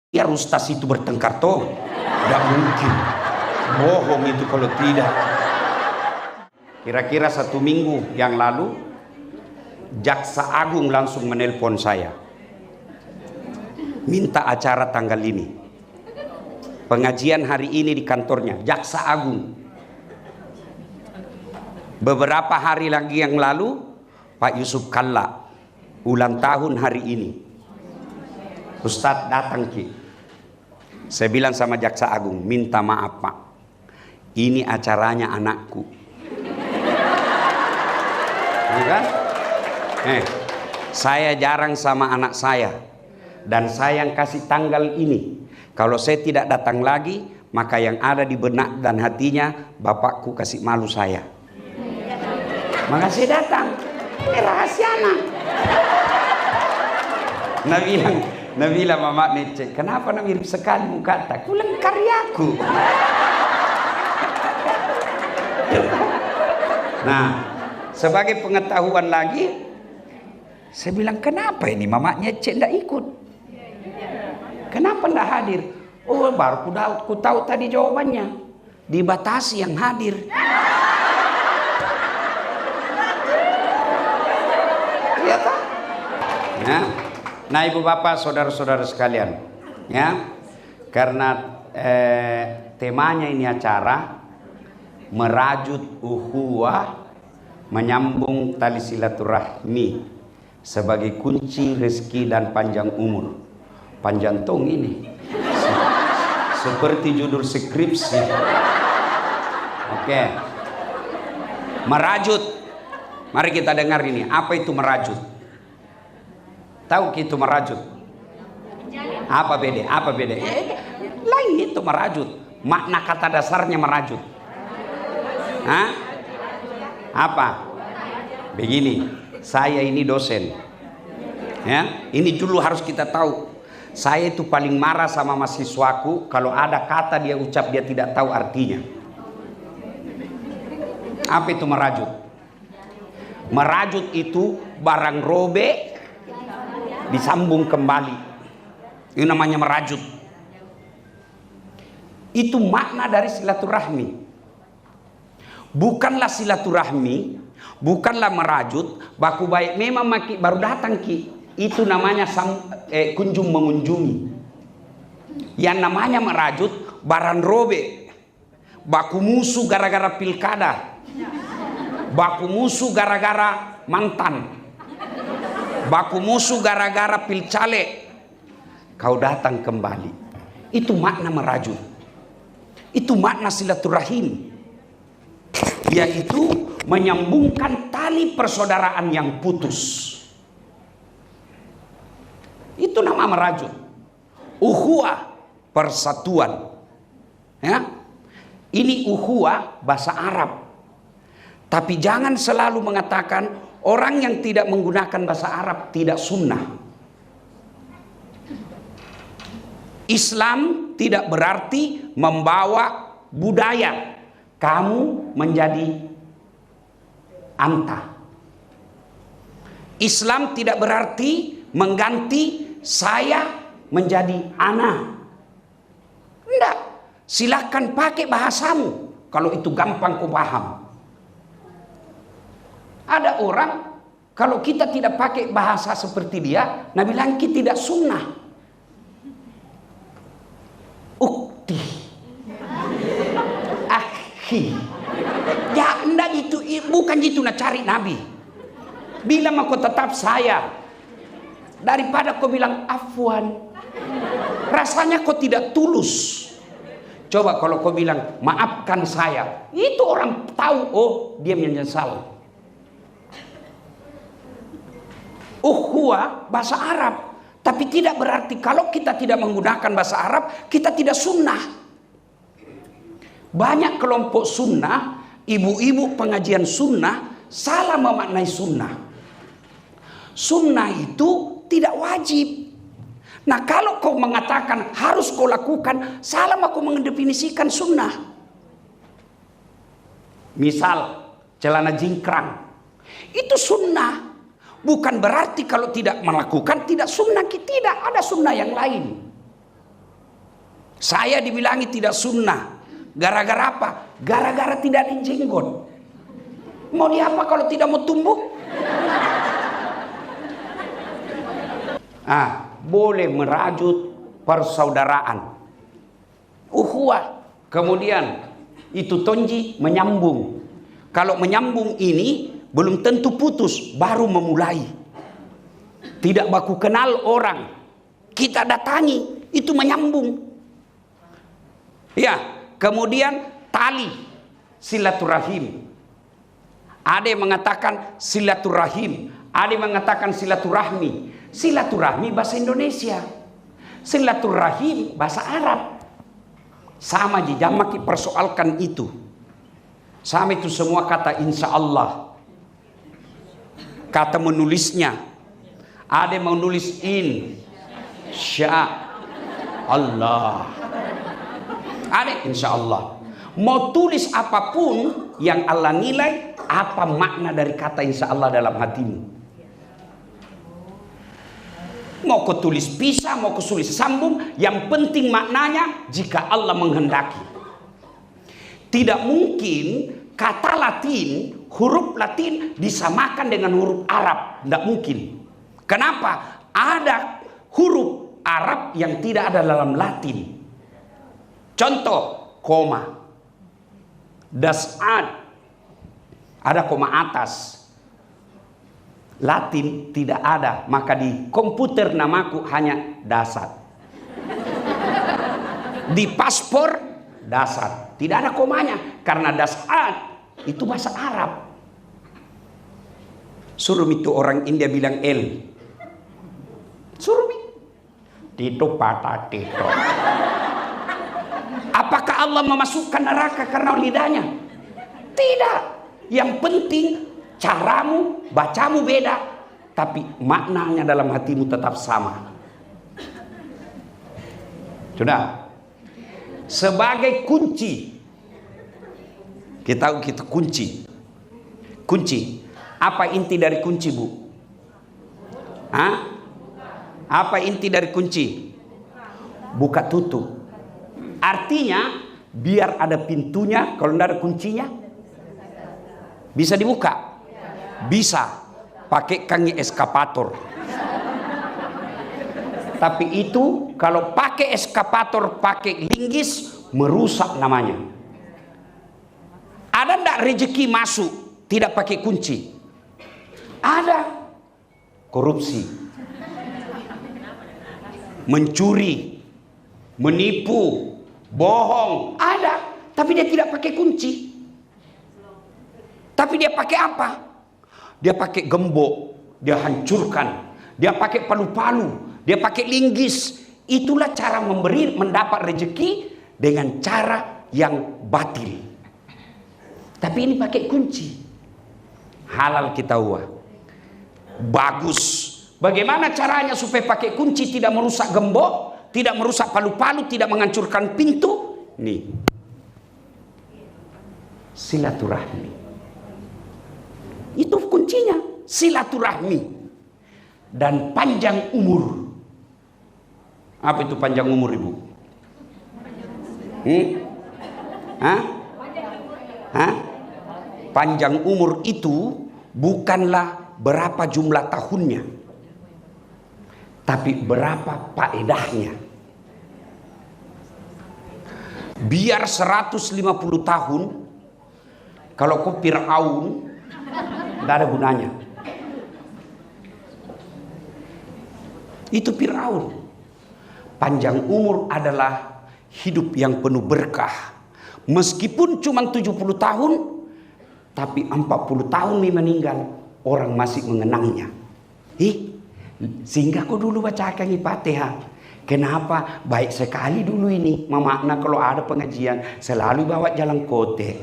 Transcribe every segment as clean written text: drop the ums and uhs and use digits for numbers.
Ya Ustaz itu bertengkar toh? Tidak mungkin. Bohong itu kalau tidak. Kira-kira 1 minggu yang lalu, Jaksa Agung langsung menelpon saya. Minta acara tanggal ini. Pengajian hari ini di kantornya, Jaksa Agung. Beberapa hari lagi yang lalu, Pak Yusuf Kalla ulang tahun hari ini. Ustadz datang Ki. Saya bilang sama Jaksa Agung, minta maaf Pak, ini acaranya anakku. Bukan? Saya jarang sama anak saya, dan saya yang kasih tanggal ini. Kalau saya tidak datang lagi, maka yang ada di benak dan hatinya, bapakku kasih malu saya. Maka saya datang. Rahasia anak. Nabila mama necek, kenapa nak mirip sekali muka tak? Kulang karyaku. Nah, sebagai pengetahuan lagi, saya bilang kenapa ini mamanya Cek tidak ikut? Kenapa tidak hadir? Oh, baru ku tahu tadi jawabannya. Dibatasi yang hadir. Iya tak? Ya. Nah, ibu bapak, saudara-saudara sekalian, ya, karena temanya ini acara merajut ukhuwah, menyambung tali silaturahmi sebagai kunci rezeki dan panjang umur. Panjang tong ini, seperti judul skripsi. Oke, merajut. Mari kita dengar ini. Apa itu merajut? Tahu itu merajut? Apa beda? Apa beda? Lain itu merajut. Makna kata dasarnya merajut. Hah? Apa? Begini, saya ini dosen. Ya, ini dulu harus kita tahu. Saya itu paling marah sama mahasiswaku kalau ada kata dia ucap dia tidak tahu artinya. Apa itu merajut? Merajut itu barang robek disambung kembali. Ini namanya merajut. Itu makna dari silaturahmi. Bukanlah silaturahmi, bukanlah merajut, baku baik memang maki baru datang Ki. Itu namanya kunjung mengunjungi. Yang namanya merajut barang robek. Baku musuh gara-gara pilkada. Baku musuh gara-gara mantan. Baku musuh gara-gara pilcale. Kau datang kembali. Itu makna merajut. Itu makna silaturahim, yaitu menyambungkan tali persaudaraan yang putus. Itu nama merajut. Ukhuwah, persatuan. Ya. Ini ukhuwah bahasa Arab. Tapi jangan selalu mengatakan orang yang tidak menggunakan bahasa Arab tidak sunnah. Islam tidak berarti membawa budaya kamu menjadi anta. Islam tidak berarti mengganti saya menjadi ana. Tidak. Silakan pakai bahasamu kalau itu gampang kau paham. Ada orang, kalau kita tidak pakai bahasa seperti dia, Nabi bilang kita tidak sunnah. Ukti, akhi. Ya, enggak itu, bukan itu nak cari Nabi. Bilang aku tetap saya, daripada kau bilang afwan, rasanya kau tidak tulus. Coba kalau kau bilang maafkan saya, itu orang tahu, oh dia menyesal. Ukhuwah bahasa Arab, tapi tidak berarti kalau kita tidak menggunakan bahasa Arab kita tidak sunnah. Banyak kelompok sunnah, ibu-ibu pengajian sunnah salah memaknai sunnah. Sunnah itu tidak wajib. Nah, kalau kau mengatakan harus kau lakukan, salah aku mendefinisikan sunnah. Misal celana jingkrang, itu sunnah. Bukan berarti kalau tidak melakukan tidak sunnah. Tidak, ada sunnah yang lain. Saya dibilangi tidak sunnah. Gara-gara apa? Gara-gara tidak ada jenggot. Mau diapa kalau tidak mau tumbuh? Boleh merajut persaudaraan, ukhuwah. Kemudian itu tonji menyambung. Kalau menyambung ini belum tentu putus, baru memulai. Tidak baku kenal orang, kita datangi, itu menyambung. Ya, kemudian tali silaturahim. Ada yang mengatakan silaturahim, ada yang mengatakan silaturahmi. Silaturahmi bahasa Indonesia, silaturahim bahasa Arab. Sama jangan persoalkan itu. Sama itu semua kata insya Allah. Kata menulisnya, ada yang menulis insya Allah, ada insya Allah. Mau tulis apapun yang Allah nilai, apa makna dari kata insya Allah dalam hatimu. Mau kau tulis pisah, mau kau tulis sambung, yang penting maknanya jika Allah menghendaki. Tidak mungkin kata Latin, huruf Latin disamakan dengan huruf Arab. Tidak mungkin. Kenapa? Ada huruf Arab yang tidak ada dalam Latin. Contoh, koma. Das'ad. Ada koma atas. Latin tidak ada, maka di komputer namaku hanya dasar. Di paspor dasar, tidak ada komanya karena dasar itu bahasa Arab. Suruh itu orang India bilang L. Suruh Tito patah Tito. Apakah Allah memasukkan neraka karena lidahnya? Tidak. Yang penting caramu, bacamu beda, tapi maknanya dalam hatimu tetap sama. Sudah. Sebagai kunci, kita kunci. Kunci. Apa inti dari kunci, Bu? Apa inti dari kunci? Buka tutup. Artinya biar ada pintunya, kalau tidak ada kuncinya bisa dibuka. Bisa pakai kangi eskapator. Tapi itu kalau pakai eskapator, pakai linggis, merusak namanya. Ada ndak rezeki masuk tidak pakai kunci? Ada. Korupsi, mencuri, menipu, bohong, ada. Tapi dia tidak pakai kunci. Tapi dia pakai apa? Dia pakai gembok, dia hancurkan, dia pakai palu-palu, dia pakai linggis. Itulah cara mendapat rezeki dengan cara yang batil. Tapi ini pakai kunci. Halal kita uah. Bagus. Bagaimana caranya supaya pakai kunci tidak merusak gembok, tidak merusak palu-palu, tidak menghancurkan pintu? Nih. Silaturahmi. Itu kuncinya, silaturahmi dan panjang umur. Apa itu panjang umur, Ibu? Panjang umur itu bukanlah berapa jumlah tahunnya, tapi berapa faedahnya. Biar 150 tahun, kalau kau Fir'aun, tidak ada gunanya. Itu Fir'aun. Panjang umur adalah hidup yang penuh berkah. Meskipun cuma 70 tahun, tapi 40 tahun meninggal, orang masih mengenangnya. Sehingga kau dulu bacakan Fatihah. Kenapa? Baik sekali dulu ini. Memakna kalau ada pengajian, selalu bawa jalan kote.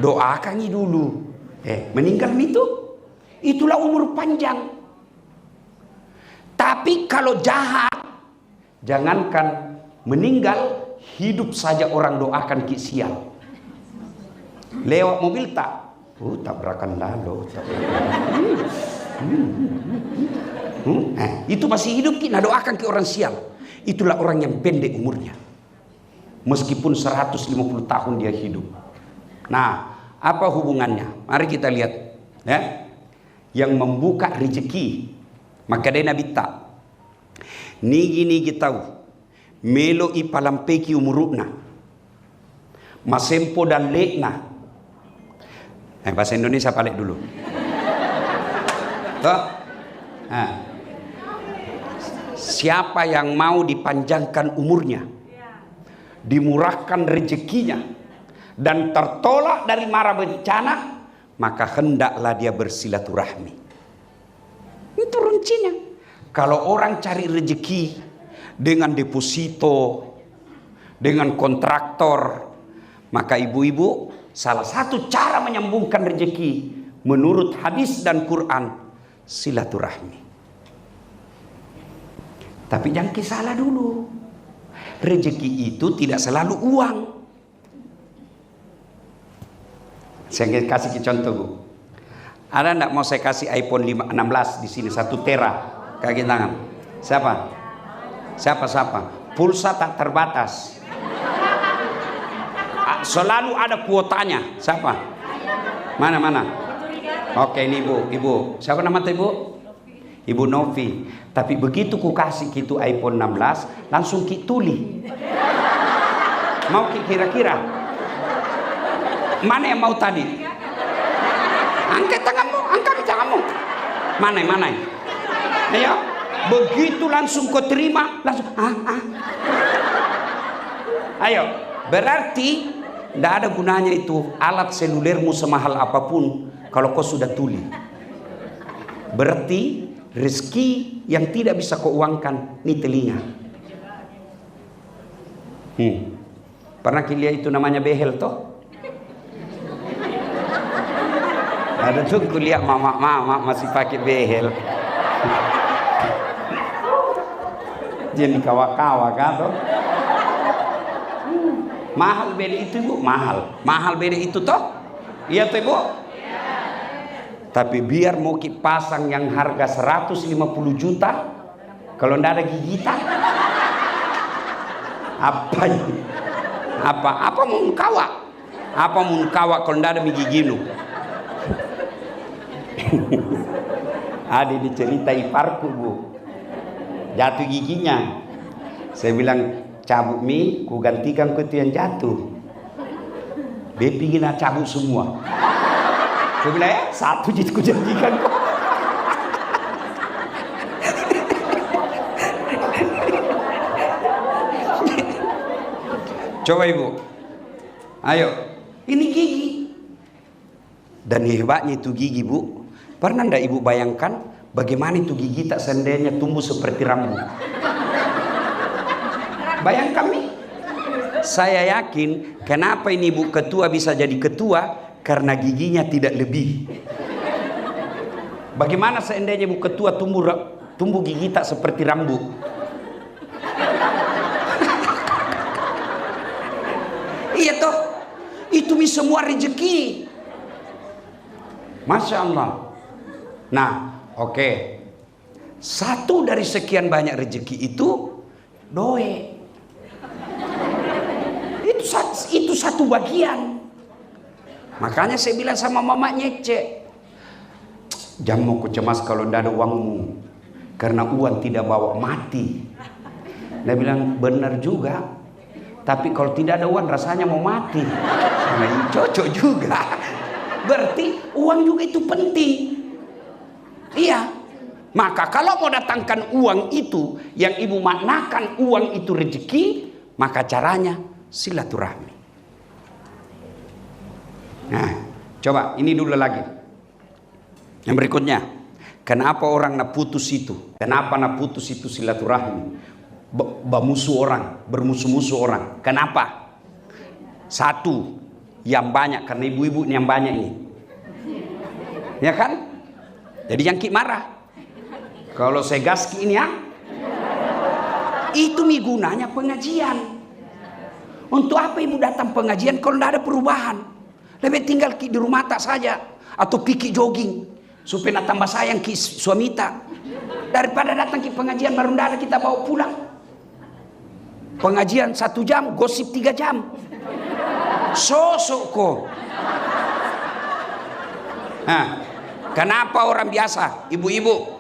Doakan dulu. Meninggal itu, itulah umur panjang. Tapi kalau jahat, jangankan meninggal, hidup saja orang doakan ki sial. Lewat mobil tak? Tabrakan lalu. Itu masih hidup, kita doakan ke orang sial. itulah orang yang pendek umurnya. Meskipun 150 tahun dia hidup. Nah, apa hubungannya? Mari kita lihat. Ya. Yang membuka rezeki. Maka dia Nabi tak. Nigi tahu. Melo ipalampeki umurukna. Masempo dan lekna. Bahasa Indonesia balik dulu. Toh? Nah. Siapa yang mau dipanjangkan umurnya, dimurahkan rezekinya, dan tertolak dari mara bencana, maka hendaklah dia bersilaturahmi. Itu runcinya. Kalau orang cari rezeki dengan deposito, dengan kontraktor, maka ibu-ibu, salah satu cara menyambungkan rezeki menurut hadis dan Quran, silaturahmi. Tapi jangan salah dulu. Rezeki itu tidak selalu uang. Saya kasih contoh, Bu. Ada enggak mau saya kasih iPhone 16 di sini 1 tera kaki tangan? Siapa? Siapa? Pulsa tak terbatas. Selalu ada kuotanya. Siapa? Mana? Oke, ini Ibu. Siapa nama Ibu? Ibu Novi. Tapi begitu ku kasih gitu iPhone 16, langsung ki tuli. Mau ki kira-kira? Mana yang mau tadi? Angkat tanganmu. Mana? Ayo. Begitu langsung kau terima, langsung Ayo. Berarti tidak ada gunanya itu alat selulermu semahal apapun kalau kau sudah tuli. Berarti rezeki yang tidak bisa kau uangkan ini telinga. Pernah lihat itu namanya behel toh? Ada tuh kuliah mama masih pakai behel. Jadi kawa-kawa kan toh? Mahal beda itu, Bu, mahal beda itu toh? Iya toh, Bu? Tapi biar mau pasang yang harga 150 juta, kalau ndak ada gigitan, apa ini? Apa mun kawa? Apa mun kawa kalau ndak ada giginu? Ada dicerita iparku, Bu, jatuh giginya. Saya bilang, cabut mi, ku gantikan ku itu yang jatuh. Dia pingin cabut semua. Saya bilang, satu jadi ku janjikan kok. Coba Ibu, ayo, ini gigi. Dan hebatnya itu gigi, Bu. Pernah ndak Ibu bayangkan bagaimana itu gigi tak seandainya tumbuh seperti rambut? Bayangkan nih. Saya yakin kenapa ini Ibu ketua bisa jadi ketua, karena giginya tidak lebih. Bagaimana seandainya Bu ketua tumbuh gigi tak seperti rambut? Iya toh, itu semua rezeki. Masya Allah. Nah, oke. Satu dari sekian banyak rezeki itu doe. Itu satu bagian. Makanya saya bilang sama mama Nyece, jangan mau ku cemas kalau tidak ada uangmu, karena uang tidak bawa mati. Dia bilang benar juga. Tapi kalau tidak ada uang rasanya mau mati. Nah, cocok juga. Berarti uang juga itu penting. Iya. Maka kalau mau datangkan uang itu, yang Ibu maknakan uang itu rezeki, maka caranya silaturahmi. Nah, coba ini dulu lagi. Yang berikutnya, kenapa orang nak putus itu? Kenapa nak putus itu silaturahmi? Bermusuh orang, bermusuh-musuh orang. Kenapa? Satu, yang banyak, karena ibu-ibu yang banyak ini. Ya kan? Jadi yang ki marah. Kalau saya gas ki ini ya, itu gunanya pengajian. Untuk apa Ibu datang pengajian kalau tidak ada perubahan? Lebih tinggal ki di rumah tak saja, atau pergi jogging supaya nak tambah sayang ki suami tak, daripada datang ki pengajian baru tidak ada kita bawa pulang. Pengajian 1 jam, gosip 3 jam. Sosok kok. Kenapa orang biasa, ibu-ibu?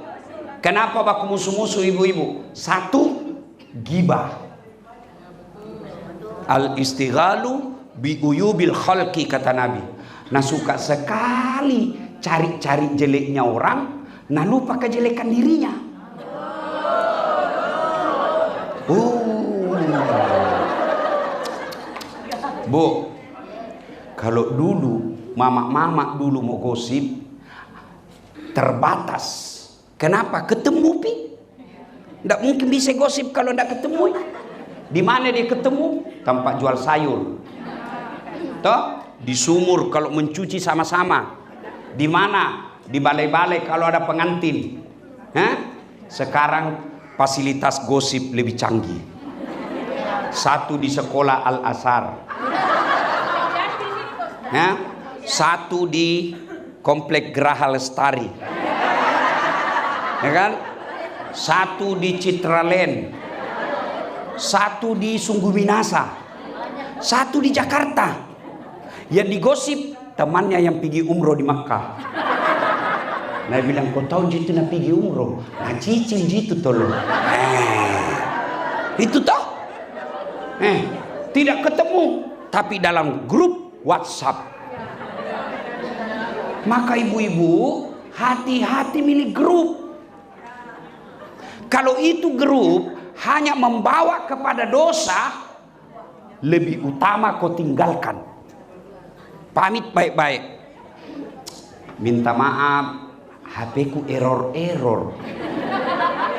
Kenapa baku musuh-musuh ibu-ibu? 1, gibah. Al-istighalu bi uyubil khalqi, kata Nabi. Nah, suka sekali cari-cari jeleknya orang, nah lupa kejelekan dirinya. Bu, kalau dulu mama-mama dulu mau gosip terbatas. Kenapa? Ketemu pi. Nggak mungkin bisa gosip kalau nggak ketemu. Di mana dia ketemu? Tempat jual sayur. Toh, di sumur kalau mencuci sama-sama. Di mana? Di balai-balai kalau ada pengantin. Sekarang fasilitas gosip lebih canggih. 1 di sekolah Al-Azhar. 1 di Komplek Geraha Lestari. Ya kan? 1 di Citraland. 1 di Sungguh Minasa. 1 di Jakarta. Yang digosip temannya yang pergi umroh di Makkah. Nah, bilang, kau tahu jitu na pergi umroh. Nah, cicing jitu tolong. Itu toh. Tidak ketemu, tapi dalam grup WhatsApp. Maka ibu-ibu hati-hati milih grup. Kalau itu grup hanya membawa kepada dosa, lebih utama kau tinggalkan. Pamit baik-baik. Minta maaf, HP ku error.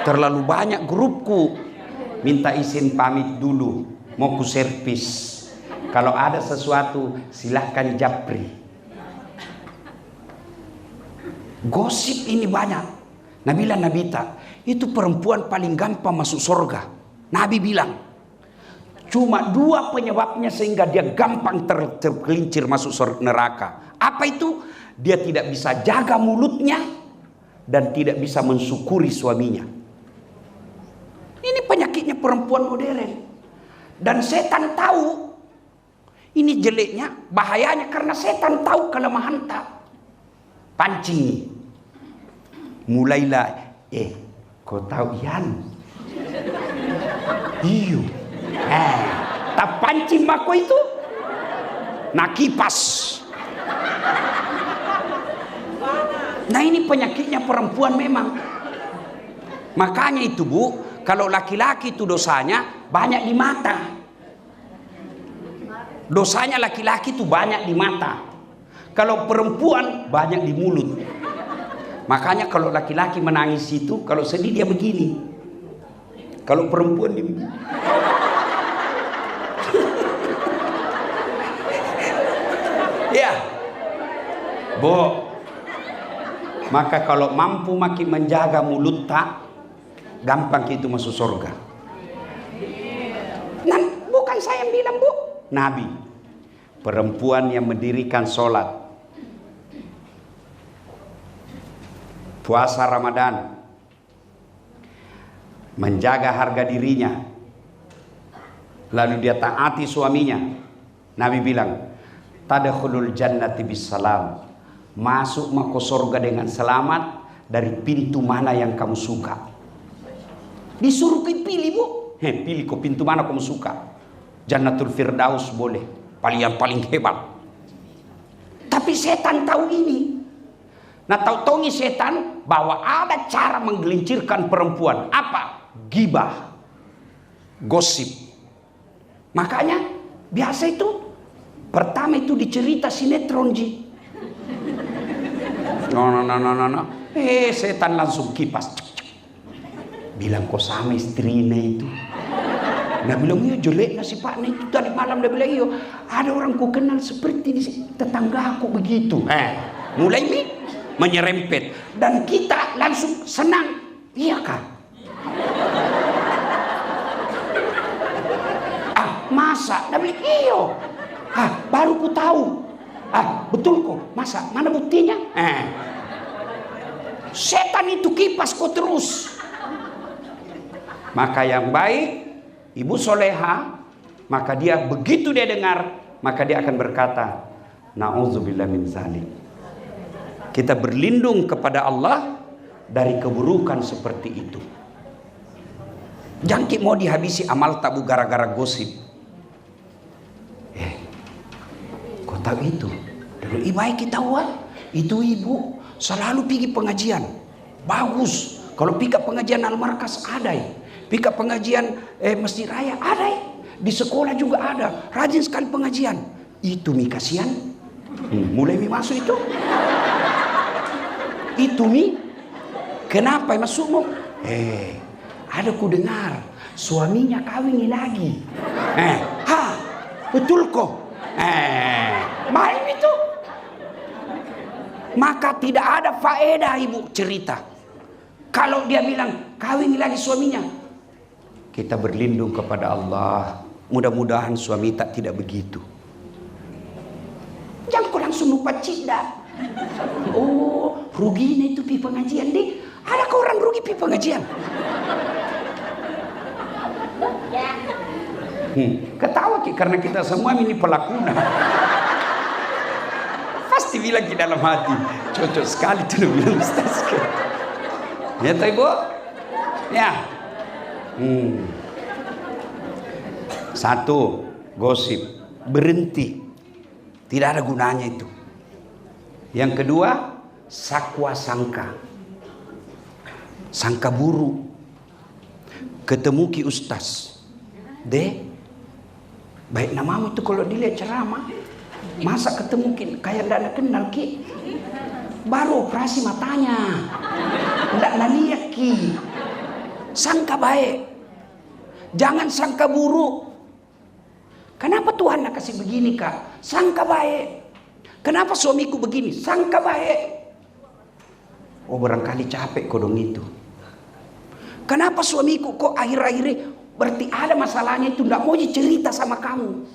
Terlalu banyak grupku. Minta izin pamit dulu, mau ku servis. Kalau ada sesuatu silahkan japri. Gosip ini banyak. Nabila Nabita, itu perempuan paling gampang masuk surga. Nabi bilang, cuma 2 penyebabnya sehingga dia gampang tergelincir masuk neraka. Apa itu? Dia tidak bisa jaga mulutnya dan tidak bisa mensyukuri suaminya. Ini penyakitnya perempuan modern. Dan setan tahu ini jeleknya, bahayanya, karena setan tahu kelemahan tak. Pancing. Mulailah, kau tahu Ian? Iyo. Tak pancing mako itu. Nah, kipas. Nah, ini penyakitnya perempuan memang. Makanya itu, Bu, kalau laki-laki itu dosanya banyak di mata. Dosanya laki-laki itu banyak di mata. Kalau perempuan banyak di mulut. Makanya kalau laki-laki menangis itu, kalau sedih dia begini. Kalau perempuan dia begini. Ya, Bu. Maka kalau mampu makin menjaga mulut tak, gampang itu masuk surga. Nah, bukan saya yang bilang, Bu. Nabi. Perempuan yang mendirikan sholat, puasa Ramadan, menjaga harga dirinya, lalu dia taati suaminya. Nabi bilang, tadkhulul jannati bisalam, masuk ke surga dengan selamat dari pintu mana yang kamu suka. Disuruh pilih, Bu. Pilih kok pintu mana kamu suka. Jannatul Firdaus boleh, paling hebat. Tapi setan tahu ini. Nah, tahu ini setan bahwa ada cara menggelincirkan perempuan. Apa? Gibah, gosip. Makanya biasa itu pertama itu dicerita sinetron ji. No. Setan langsung kipas. Bilang kok sama istrinya itu. Nah, bilang iya jelek nasi Pak itu tadi malam. Dia bilang iya ada orang ku kenal seperti di tetangga aku begitu. Mulai nih menyerempet dan kita langsung senang. Iya kan? Masa? Dia bilang iya. Baru ku tahu. Betul kok. Masa? Mana buktinya? Setan itu kipas kok terus. Maka yang baik ibu soleha, maka dia begitu dia dengar, maka dia akan berkata, na'udzubillah min zalik. Kita berlindung kepada Allah dari keburukan seperti itu. Jangkik mau dihabisi amal tabu gara-gara gosip. Kau tahu itu? Dulu ibai kita itu ibu selalu pergi pengajian. Bagus. Kalau pika pengajian Al-Markas ada. Pika pengajian Masjid Raya ada. Di sekolah juga ada. Rajin sekali pengajian. Itu mi kasihan. Mulai mi masuk itu. Itu mi. Kenapa masukmu? Ada ku dengar suaminya kawin lagi. Betul kok. Main itu. Maka tidak ada faedah ibu cerita. Kalau dia bilang kawin lagi suaminya, kita berlindung kepada Allah. Mudah-mudahan suami tidak begitu. Jangan kau langsung lupa cinta. Oh, ruginya itu pi pengajian deh. Ada kau orang rugi pi pengajian? Ketawa karena kita semua ini pelakuna. Pasti bilang di dalam hati, cocok sekali tuh bilang Ustaz. Ya tahu ibu? Ya. Satu, gosip, berhenti. Tidak ada gunanya itu. Yang kedua, sakwa sangka. Sangka buruk. Ketemu ki Ustaz. Baik namamu itu kalau dilihat ceramah. Masa ketemu ki kayak tidak kenal ki. Baru operasi matanya. Tidak lihat ki. Sangka baik. Jangan sangka buruk. Kenapa Tuhan nak kasih begini kak? Sangka baik. Kenapa suamiku begini? Sangka baik. Oh barangkali capek kodong itu. Kenapa suamiku kok akhir-akhirnya berarti ada masalahnya itu tidak mau cerita sama kamu.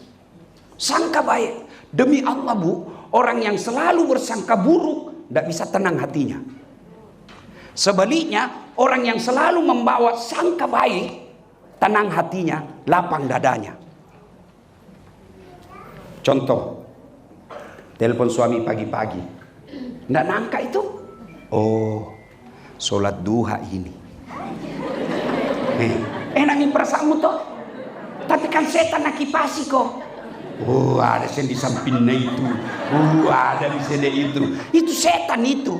Sangka baik. Demi Allah bu, orang yang selalu bersangka buruk tidak bisa tenang hatinya. Sebaliknya, orang yang selalu membawa sangka baik, tenang hatinya, lapang dadanya. Contoh, telepon suami pagi-pagi. Tidak nangka itu. Oh, sholat duha ini. Enak perasaanmu toh. Tapi kan setan nak kipasi kok. Oh ada yang di sampingnya itu. Ada di sini itu. Itu setan itu.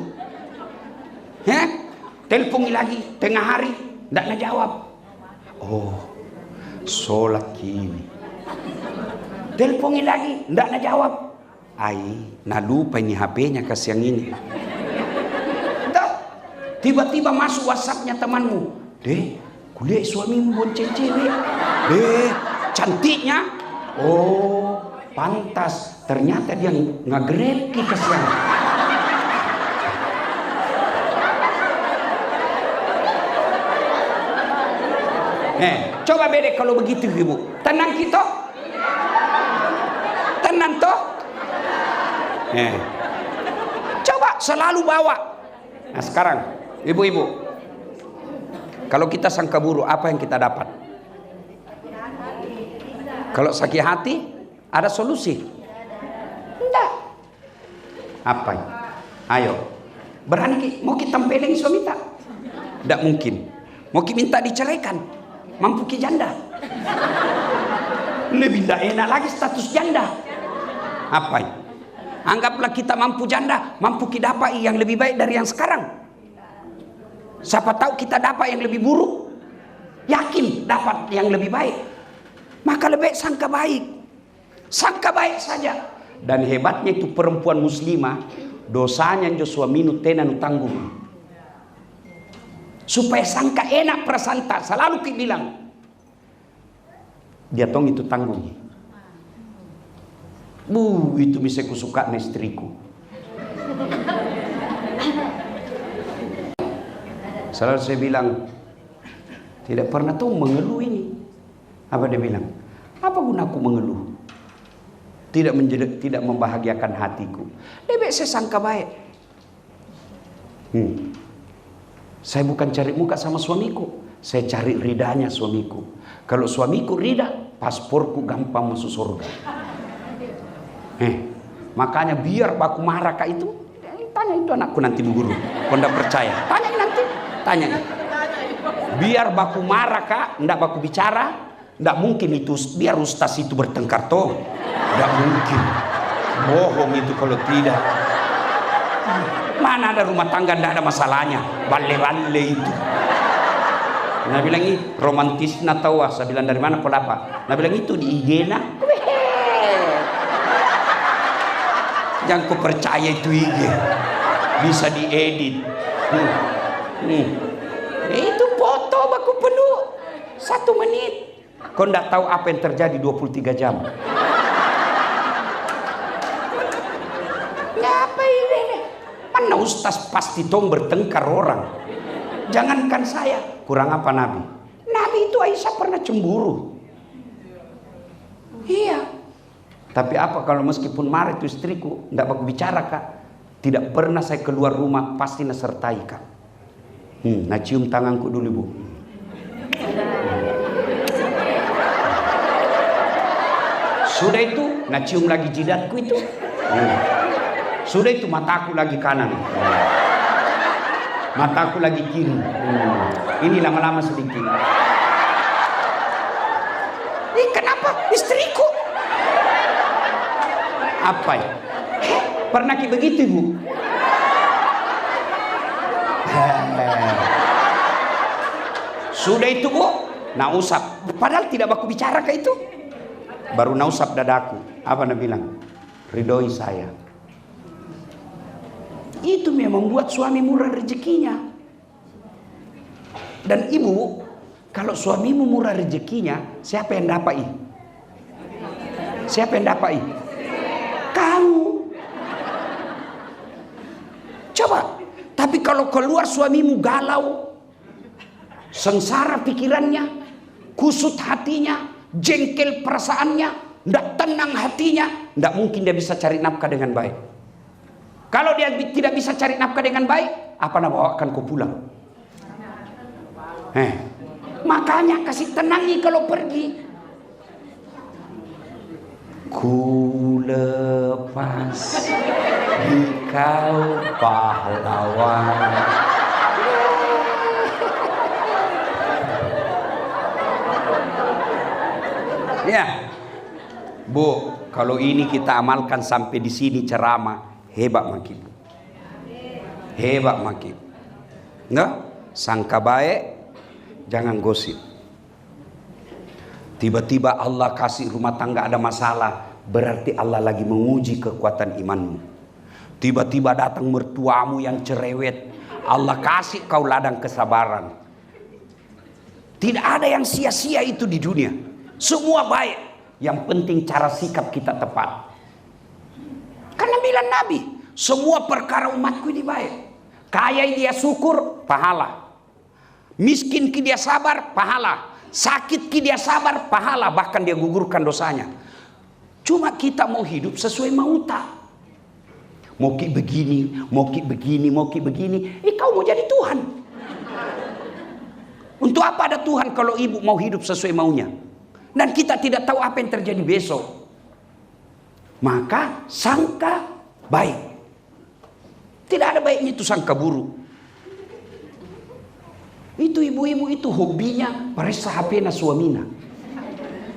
Telepon lagi tengah hari. Tidak ngejawab. Oh sholat kini. Telepon lagi. Tidak ngejawab. Nah lupa ini HP-nya kasih yang ini. Tiba-tiba masuk WhatsApp-nya temanmu. Kuliah suamimu bonceng cewek. Cantiknya. Oh, pantas. Ternyata dia nge-grab kasihan. Coba bedek kalau begitu ibu. Tenang kita. Tenang toh. Coba selalu bawa. Nah sekarang, ibu-ibu. Kalau kita sangka buruk, apa yang kita dapat? Kalau sakit hati, ada solusi? Tidak. Apa? Ayo. Berani mau kita tempeleng suami tak? Tidak mungkin. Mau kita minta diceraikan? Mampu ki janda? Lebih tidak enak lagi status janda. Apa? Anggaplah kita mampu janda, mampu kita dapat yang lebih baik dari yang sekarang. Siapa tahu kita dapat yang lebih buruk. Yakin dapat yang lebih baik. Maka lebih baik sangka baik. Sangka baik saja. Dan hebatnya itu perempuan muslimah. Dosanya jo suaminu tenan tanggung. Supaya sangka enak prasanta. Selalu bilang. Dia tong itu tanggung. Itu bisa kusuka istriku. Selalu saya bilang, tidak pernah tuh mengeluh ini. Apa dia bilang? Apa gunaku mengeluh? Tidak membahagiakan hatiku. Lebih saya sangka baik. Saya bukan cari muka sama suamiku. Saya cari ridanya suamiku. Kalau suamiku rida, pasporku gampang masuk surga. Makanya biar baku marah kak itu, tanya itu anakku nanti bu guru. Kau ndak percaya? Tanya nanti, tanya. Biar baku marah kak, ndak baku bicara. Nggak mungkin itu biar ustaz itu bertengkar toh. Nggak mungkin. Bohong itu kalau tidak. Mana ada rumah tangga nggak ada masalahnya. Balle-balle itu. Nah bilang ini romantis tahu. Saya bilang dari mana kau dapat? Nah bilang itu di IG nak. Jangan kau percaya itu IG. Bisa diedit. Itu foto baku penuh 1 menit. Kau ndak tahu apa yang terjadi 23 jam. Apa ini? Mana ustaz pasti tong bertengkar orang. Jangankan saya, kurang apa Nabi? Nabi itu Aisyah pernah cemburu. Iya. Tapi apa kalau meskipun marah itu istriku, ndak baku bicara kak. Tidak pernah saya keluar rumah pasti nasertai kak. Nah cium tanganku dulu bu. Sudah itu, nah cium lagi jidatku itu. Sudah itu mataku lagi kanan. Mataku lagi kiri. Ini lama-lama sedikit. Ini kenapa istriku? Apa ya? Pernah ki begitu bu? Sudah itu bu, nah usap. Padahal tidak baku bicara ke itu. Baru nausap dadaku. Apa nak bilang? Ridhoi saya. Itu memang membuat suami murah rezekinya. Dan ibu, kalau suamimu murah rezekinya, siapa yang dapat? Siapa yang dapat? Kamu. Coba. Tapi kalau keluar suamimu galau, sengsara pikirannya, kusut hatinya, jengkel perasaannya, tidak tenang hatinya, tidak mungkin dia bisa cari nafkah dengan baik. Kalau dia tidak bisa cari nafkah dengan baik, apa nak bawakan kau pulang? Makanya kasih tenangi kalau pergi. Ku lepas engkau pahlawan. Ya, Bu, kalau ini kita amalkan sampai di sini ceramah, hebat makin. Hebat makin. Nggak? Sangka baik, jangan gosip. Tiba-tiba Allah kasih rumah tangga ada masalah, berarti Allah lagi menguji kekuatan imanmu. Tiba-tiba datang mertuamu yang cerewet, Allah kasih kau ladang kesabaran. Tidak ada yang sia-sia itu di dunia. Semua baik. Yang penting cara sikap kita tepat. Karena bilang Nabi, semua perkara umatku ini baik. Kaya dia syukur, pahala. Miskin ki dia sabar, pahala. Sakit ki dia sabar, pahala. Bahkan dia gugurkan dosanya. Cuma kita mau hidup sesuai mau tak. Mau ki begini, mau ki begini, mau ki begini. Kau mau jadi Tuhan. Untuk apa ada Tuhan kalau ibu mau hidup sesuai maunya? Dan kita tidak tahu apa yang terjadi besok. Maka sangka baik. Tidak ada baiknya itu sangka buruk. Itu ibu-ibu itu hobinya periksa HP na suamina.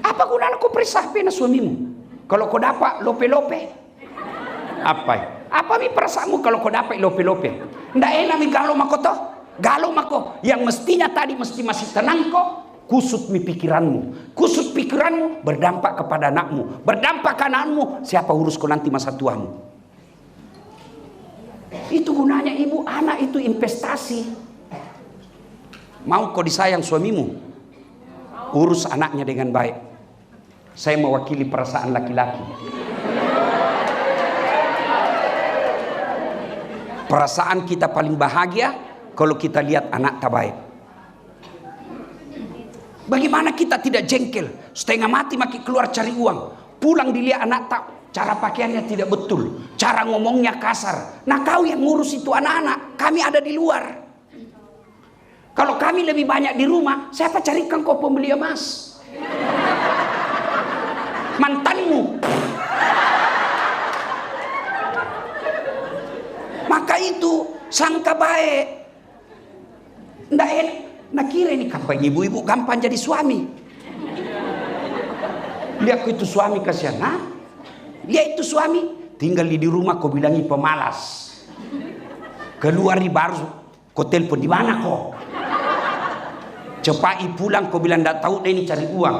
Apa gunanya kau periksa HP na suamimu? Kalau kau dapat lope-lope. Apa? Apa mi perasaanmu kalau kau dapat lope-lope? Ndak enak mi galau mako toh? Galau mako. Yang mestinya tadi mesti masih tenang kok. Kusut mi pikiranmu. Kusut pikiranmu berdampak kepada anakmu. Berdampak ke anakmu. Siapa urus kau nanti masa tuamu? Itu gunanya ibu. Anak itu investasi. Mau kau disayang suamimu? Urus anaknya dengan baik. Saya mewakili perasaan laki-laki. Perasaan kita paling bahagia kalau kita lihat anak tak baik. Bagaimana kita tidak jengkel? Setengah mati makin keluar cari uang. Pulang dilihat anak tak, cara pakaiannya tidak betul. Cara ngomongnya kasar. Nah kau yang ngurus itu anak-anak. Kami ada di luar. Kalau kami lebih banyak di rumah, siapa carikan kau pembeli emas? Mantanmu. Maka itu sangka baik. Nggak enak. Nah kira ini gampang ibu-ibu gampang jadi suami. Lihat itu suami kasihan. Nah, dia itu suami tinggal di rumah kau bilangi pemalas. Keluar di baru kau telepon di mana kau? Cepat pulang kau bilang tidak tahu deh ini cari uang.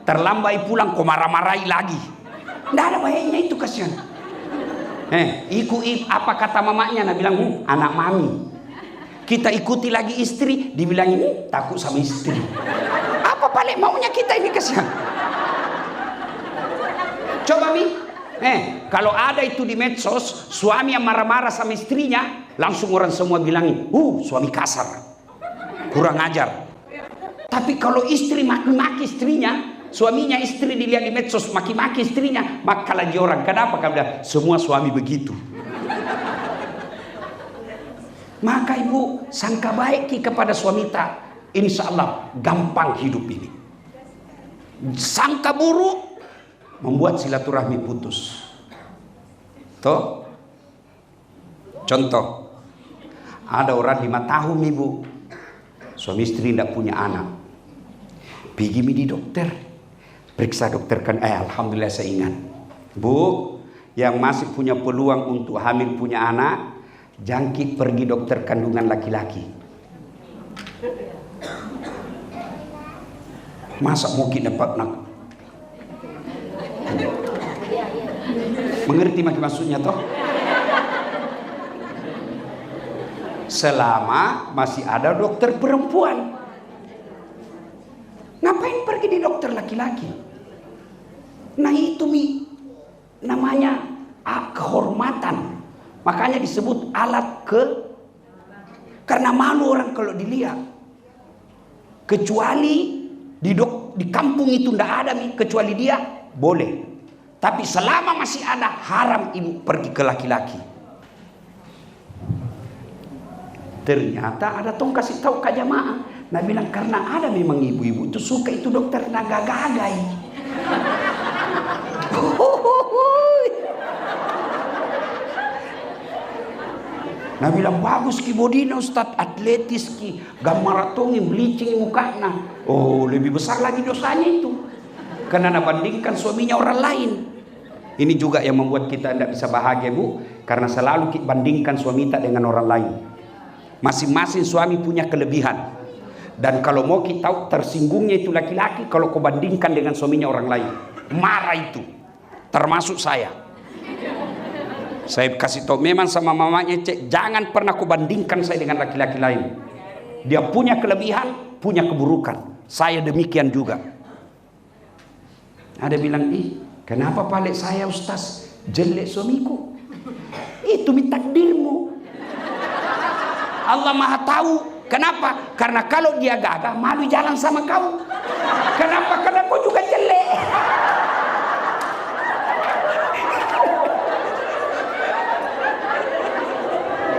Terlambat pulang kau marah-marahi lagi. Tidak ada baiknya itu kasihan. Apa kata mamanya? Nah bilang anak mami. Kita ikuti lagi istri, dibilang ini takut sama istri. Apa paling maunya kita ini kasihan? Coba Mi, kalau ada itu di medsos, suami yang marah-marah sama istrinya, langsung orang semua bilangin, suami kasar. Kurang ajar. Tapi kalau istri maki-maki istrinya, suaminya istri dilihat di medsos maki-maki istrinya, maka lagi orang. Kenapa? Karena semua suami begitu. Maka ibu sangka baik kepada suami tak, insya Allah gampang hidup ini. Sangka buruk membuat silaturahmi putus. Toh, contoh, ada orang 5 tahun ibu. Suami istri tidak punya anak. Pergi di dokter. Periksa dokter kan, alhamdulillah saya ingat. Bu, yang masih punya peluang untuk hamil punya anak, jangkit pergi dokter kandungan laki-laki. Masa mungkin dapat nak? Mengerti maksudnya toh? Selama masih ada dokter perempuan. Ngapain pergi di dokter laki-laki? Nah itu namanya kehormatan. Makanya disebut alat karena malu orang kalau dilihat. Kecuali di kampung itu tidak ada kecuali dia boleh. Tapi selama masih ada haram ibu pergi ke laki-laki. Ternyata ada tong kasih tahu ke jamaah. Nah bilang karena ada memang ibu-ibu itu suka itu dokter naga-gagai. Nah bilang bagus ki bodina Ustaz, atletis ki, gambar tongi bleaching mukanya. Oh lebih besar lagi dosanya itu. Karena bandingkan suaminya orang lain. Ini juga yang membuat kita tidak bisa bahagia bu, karena selalu kita bandingkan suami kita dengan orang lain. Masing-masing suami punya kelebihan. Dan kalau mau kita tahu tersinggungnya itu laki-laki kalau kau bandingkan dengan suaminya orang lain. Marah itu. Termasuk saya. Saya kasih tahu memang sama mamanya jangan pernah kau bandingkan saya dengan laki-laki lain. Dia punya kelebihan, punya keburukan. Saya demikian juga. Ada bilang, kenapa paling saya Ustaz jelek suamiku? Itu takdirmu. Allah Maha tahu. Kenapa? Karena kalau dia gagah, malu jalan sama kau. Kenapa? Karena kau juga jelek.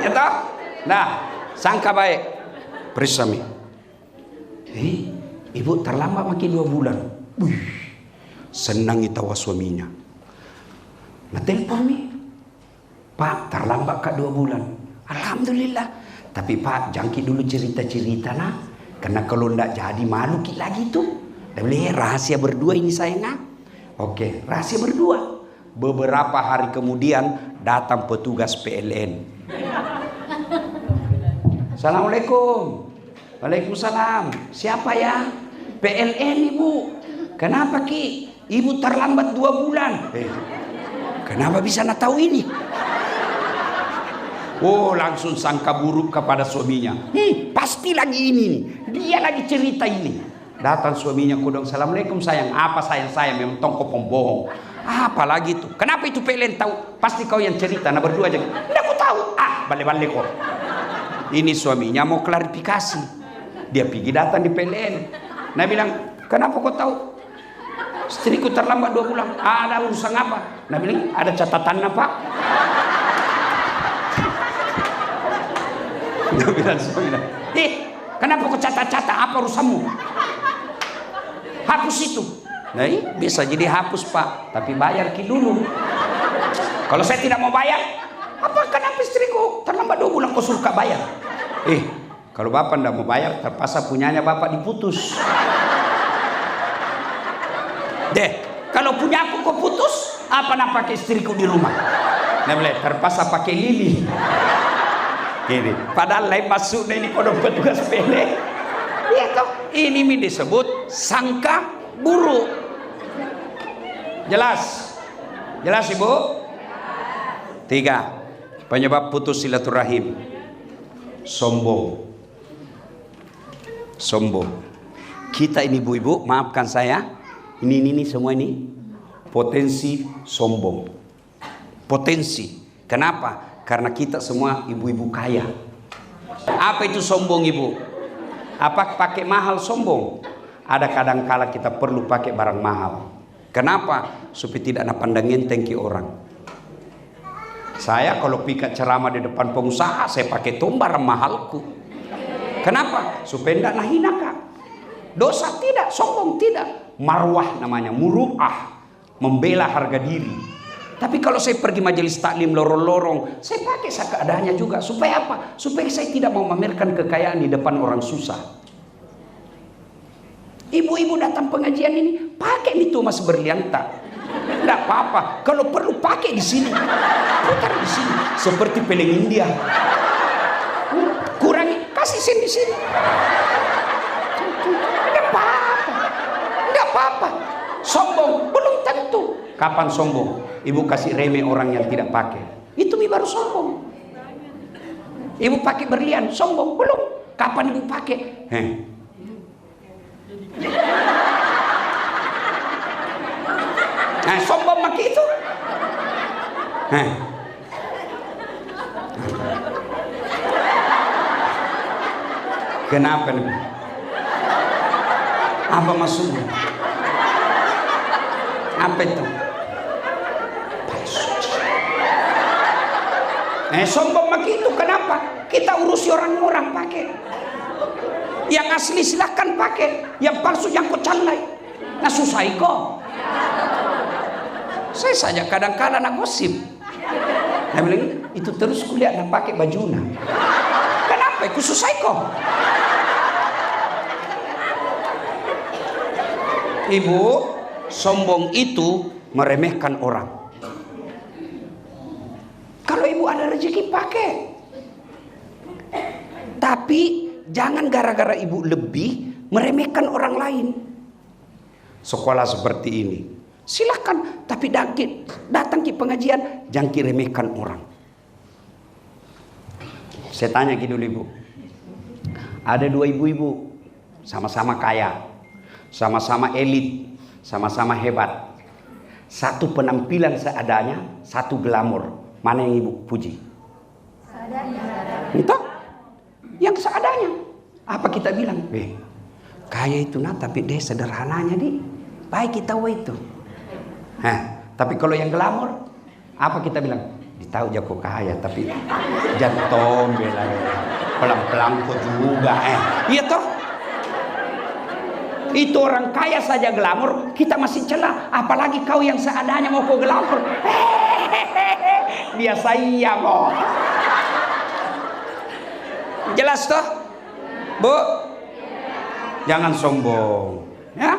Ya toh? Nah, sangka baik. Bersami. Ibu terlambat makin 2 bulan. Senang itawa suaminya. Nah telepon Pak, terlambat kak 2 bulan. Alhamdulillah. Tapi Pak, jangkit dulu cerita-cerita nah. Karena kalau ndak jadi malu lagi tuh. Dan boleh rahasia berdua ini sayang. Oke, rahasia berdua. Beberapa hari kemudian datang petugas PLN. Assalamualaikum. Waalaikumsalam. Siapa ya? PLN ibu. Kenapa Ki? Ibu terlambat 2 bulan. Kenapa bisa nak tahu ini? Oh langsung sangka buruk kepada suaminya. Pasti lagi ini nih. Dia lagi cerita ini. Datang suaminya kudong, Assalamualaikum sayang. Apa sayang memang tongko pembohong. Apa lagi itu? Kenapa itu PLN tahu? Pasti kau yang cerita. Nah berdua aja. Nggak aku tahu. Balik-balik kok. Ini suaminya mau klarifikasi. Dia pergi datang di PLN. Nah bilang, kenapa kau tahu? Istriku terlambat 2 bulan. Ada urusan apa? Nah bilang, ada catatan apa? Dia bilang, Kenapa kau catat-catat? Apa urusanmu? Hapus itu. Nah, bisa jadi hapus Pak, tapi bayar dulu. Kalau saya tidak mau bayar, kenapa istriku terlambat 2 bulan kau suruh Kak bayar? Kalau Bapak tidak mau bayar, terpaksa punyanya Bapak diputus. Kalau punya aku kau putus, apa nak pakai istriku di rumah? Nah, boleh terpaksa pakai Lili. Ini, padahal lain masuknya ini kodok petugas pele. Iya toh, ini disebut sangka buruk. Jelas? Jelas Ibu? 3. Penyebab putus silaturahim. Sombong. Sombong. Kita ini ibu-ibu, maafkan saya, ini semua ini potensi sombong. Potensi. Kenapa? Karena kita semua ibu-ibu kaya. Apa itu sombong Ibu? Apa pakai mahal sombong? Ada kadang kala kita perlu pakai barang mahal. Kenapa? Supaya tidak ada pandang enteng ke orang. Saya kalau pikat ceramah di depan pengusaha, saya pakai barang mahalku. Kenapa? Supaya tidak nahina Kak. Dosa tidak, sombong tidak. Marwah namanya, muru'ah. Membela harga diri. Tapi kalau saya pergi majelis taklim lorong-lorong, saya pakai seadanya juga. Supaya apa? Supaya saya tidak mau memamerkan kekayaan di depan orang susah. Ibu-ibu datang pengajian ini, pakai itu mas berlian tak? Tidak apa-apa. Kalau perlu pakai di sini. Putar di sini. Seperti peleng India. Kurangi, kasih sini di sini. Tidak apa-apa. Tidak apa-apa. Sombong belum tentu. Kapan sombong? Ibu kasih remeh orang yang tidak pakai. Itu baru sombong. Ibu pakai berlian, sombong belum. Kapan ibu pakai? Nah, sombong pakai itu. Kenapa nih? Apa maksudnya? Apa itu? Sombong begitu. Kenapa? Kita urusi orang-orang pakai. Yang asli silahkan pakai. Yang palsu yang kocalai. Nah susah kok. Saya saja kadang-kadang nak gosip. Nah bilang itu terus kuliah nak pakai bajuna. Kenapa? Aku susah kok. Ibu, sombong itu meremehkan orang. Kalau ibu ada rezeki pakai. Tapi jangan gara-gara ibu lebih meremehkan orang lain. Sekolah seperti ini, silakan. Tapi datang ke pengajian, jangan remehkan orang. Saya tanya dulu ibu. Ada 2 ibu-ibu, sama-sama kaya, sama-sama elit, sama-sama hebat. Satu penampilan seadanya, satu glamor. Mana yang ibu puji? Seadanya. Entah? Yang seadanya. Apa kita bilang? Kaya itu tapi dia sederhananya baik kita itu. Tapi kalau yang glamor, apa kita bilang? Tahu jago kaya tapi jantung bela pelang-pelang kok juga. Iya toh? Itu orang kaya saja glamor, kita masih celah. Apalagi kau yang seadanya mau kau glamor. Biasa iya kok. Jelas toh? Bu? Jangan sombong. Ya?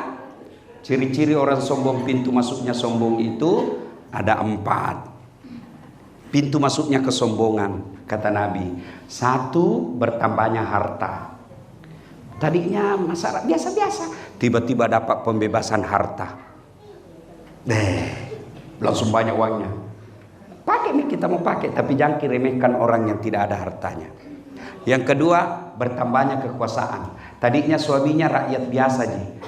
Ciri-ciri orang sombong, pintu masuknya sombong itu ada 4. Pintu masuknya kesombongan, kata Nabi. 1, bertambahnya harta. Tadinya masyarakat biasa-biasa, tiba-tiba dapat pembebasan harta. Langsung banyak uangnya. Pakai nih, kita mau pakai, tapi jangan remehkan orang yang tidak ada hartanya. Yang kedua, bertambahnya kekuasaan. Tadinya suaminya rakyat biasa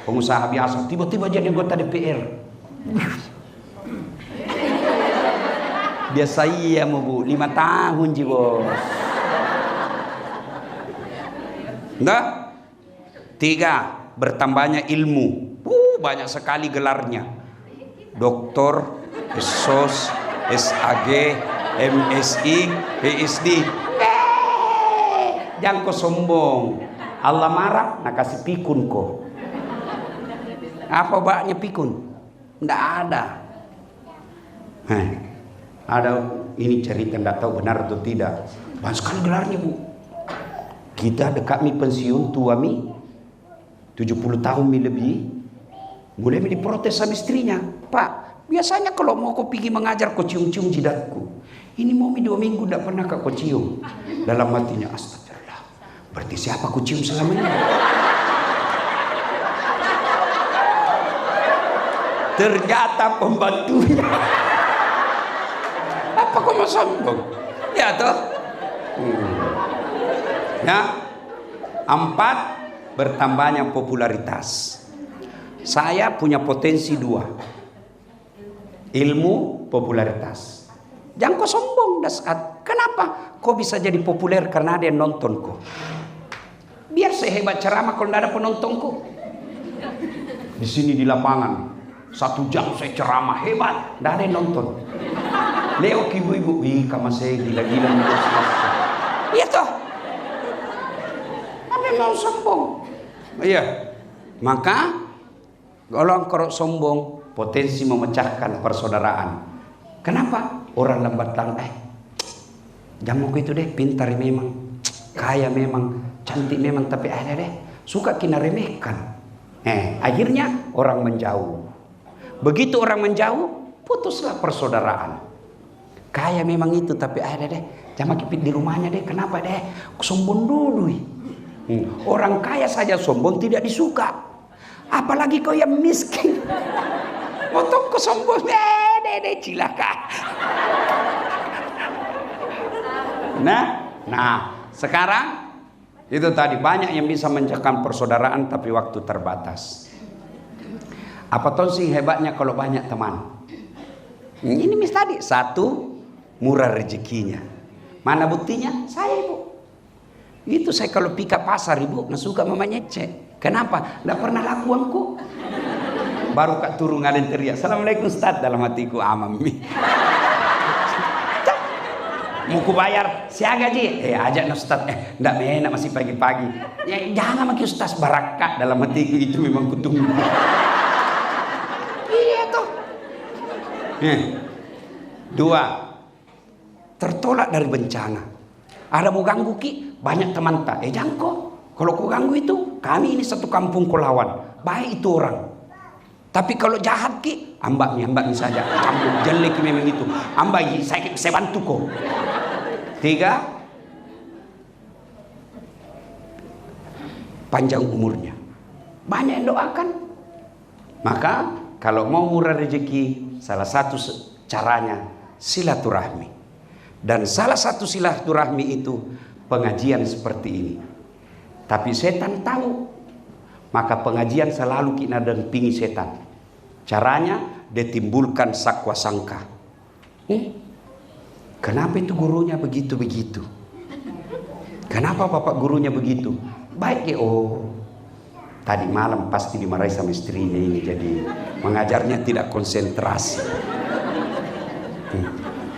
pengusaha biasa, tiba-tiba jadi anggota DPR. Biasa iya Bu, 5 tahun bos. Enggak? 3, bertambahnya ilmu. Banyak sekali gelarnya. Doktor, SOS, SAG, MSI, PSD. jangan kau sombong. Allah marah, nak kasih pikun kau. Apa baknya pikun? Tidak ada. Ada ini cerita, tidak tahu benar atau tidak. Banyak sekali gelarnya, Bu. Kita dekat mi pensiun tua mi 70 tahun mi lebih. Mulai mi diprotes sama istrinya. Pak, biasanya kalau mau kau pergi mengajar kau cium-cium jidatku. Ini mau mi 2 minggu tidak pernah kau cium. Dalam hatinya, astagfirullah. Berarti siapa kau cium selama ini? Ternyata pembantunya. Apa kau mau sombong? Ya toh. Ya. 4, bertambahnya popularitas. Saya punya potensi 2. Ilmu, popularitas. Jangan kau sombong dasar. Kenapa? Kau bisa jadi populer karena ada yang nonton kau. Biar sehebat ceramah kalau tidak ada penontonku. Di sini di lapangan 1 jam saya ceramah hebat, tidak ada yang nonton. Leo ibu-ibu, wih kamu saya gila-gila. Iya toh. Apa yang mau sombong? Iya. Maka kalau kau sombong, potensi memecahkan persaudaraan. Kenapa? Orang lambat laun, jamu itu deh, pintar memang, kaya memang, cantik memang, tapi ada deh suka kena remehkan. Akhirnya orang menjauh. Begitu orang menjauh, putuslah persaudaraan. Kaya memang itu, tapi ada deh jamu kipit di rumahnya deh. Kenapa deh? Sombong dulu. Orang kaya saja sombong tidak disuka. Apalagi kau yang miskin. Potong kau sombong, deh cilaka. Nah, sekarang itu tadi banyak yang bisa menjaga persaudaraan, tapi waktu terbatas. Apa tuh sih hebatnya kalau banyak teman? Ini mis tadi 1, murah rezekinya. Mana buktinya? Saya, Ibu. Itu saya kalau pika pasar, Ibu, nggak suka memanyece. Kenapa? Nggak pernah laku uangku. Baru kak turun ngalen teriak, Assalamualaikum Ustaz, dalam hatiku amami. Mau ku bayar, siaga ji. Ajak no Ustaz, ndak enak masih pagi-pagi. Ya, jangan maki Ustaz, barakat dalam hatiku itu memang kutunggu. Iya toh. 2, tertolak dari bencana. Ada mau ganggu ki, banyak teman tak. Jangan kok. Kalau kau ganggu itu, kami ini satu kampung kau lawan. Baik itu orang. Tapi kalau jahat ki, ambak saja. Kampung jelek memang itu. Ambak saya bantu kau. 3, panjang umurnya. Banyak yang doakan. Maka kalau mau murah rezeki, salah satu caranya silaturahmi. Dan salah satu silaturahmi itu pengajian seperti ini. Tapi setan tahu. Maka pengajian selalu kena dampingi setan. Caranya ditimbulkan sakwa sangka. Kenapa itu gurunya begitu-begitu? Kenapa bapak gurunya begitu? Baik ya, tadi malam pasti dimarahi sama istrinya ini, jadi mengajarnya tidak konsentrasi.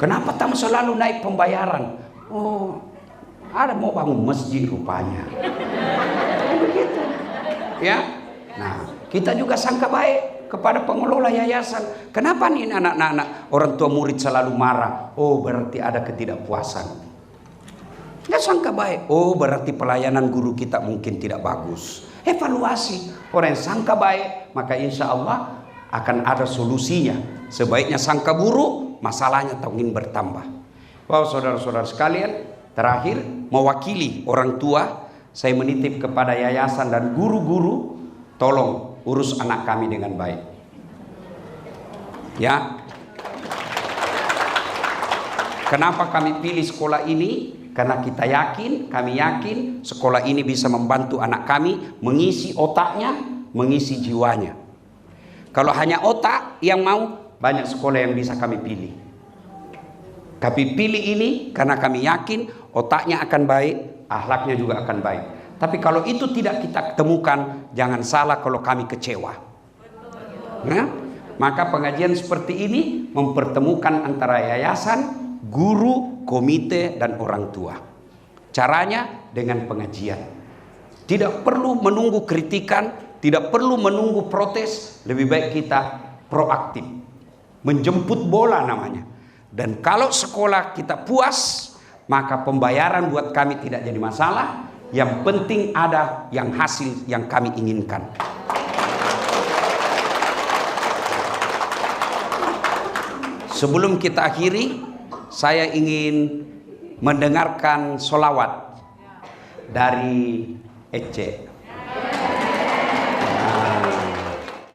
Kenapa tamu selalu naik pembayaran? Ada mau bangun masjid rupanya. Begitu. Ya. Nah, kita juga sangka baik kepada pengelola yayasan. Kenapa nih anak-anak orang tua murid selalu marah? Berarti ada ketidakpuasan. Nggak sangka baik. Berarti pelayanan guru kita mungkin tidak bagus. Evaluasi. Orang yang sangka baik, maka insya Allah akan ada solusinya. Sebaiknya sangka buruk, masalahnya ingin bertambah. Saudara-saudara sekalian, terakhir mewakili orang tua, saya menitip kepada yayasan dan guru-guru, tolong urus anak kami dengan baik. Ya. Kenapa kami pilih sekolah ini? Karena kami yakin sekolah ini bisa membantu anak kami mengisi otaknya, mengisi jiwanya. Kalau hanya otak yang mau, banyak sekolah yang bisa kami pilih. Kami pilih ini karena kami yakin otaknya akan baik, akhlaknya juga akan baik. Tapi kalau itu tidak kita temukan, jangan salah kalau kami kecewa. Nah, maka pengajian seperti ini mempertemukan antara yayasan, guru, komite, dan orang tua. Caranya dengan pengajian. Tidak perlu menunggu kritikan, tidak perlu menunggu protes. Lebih baik kita proaktif, menjemput bola namanya. Dan kalau sekolah kita puas, maka pembayaran buat kami tidak jadi masalah. Yang penting ada yang hasil yang kami inginkan. Sebelum kita akhiri, saya ingin mendengarkan sholawat dari Ece.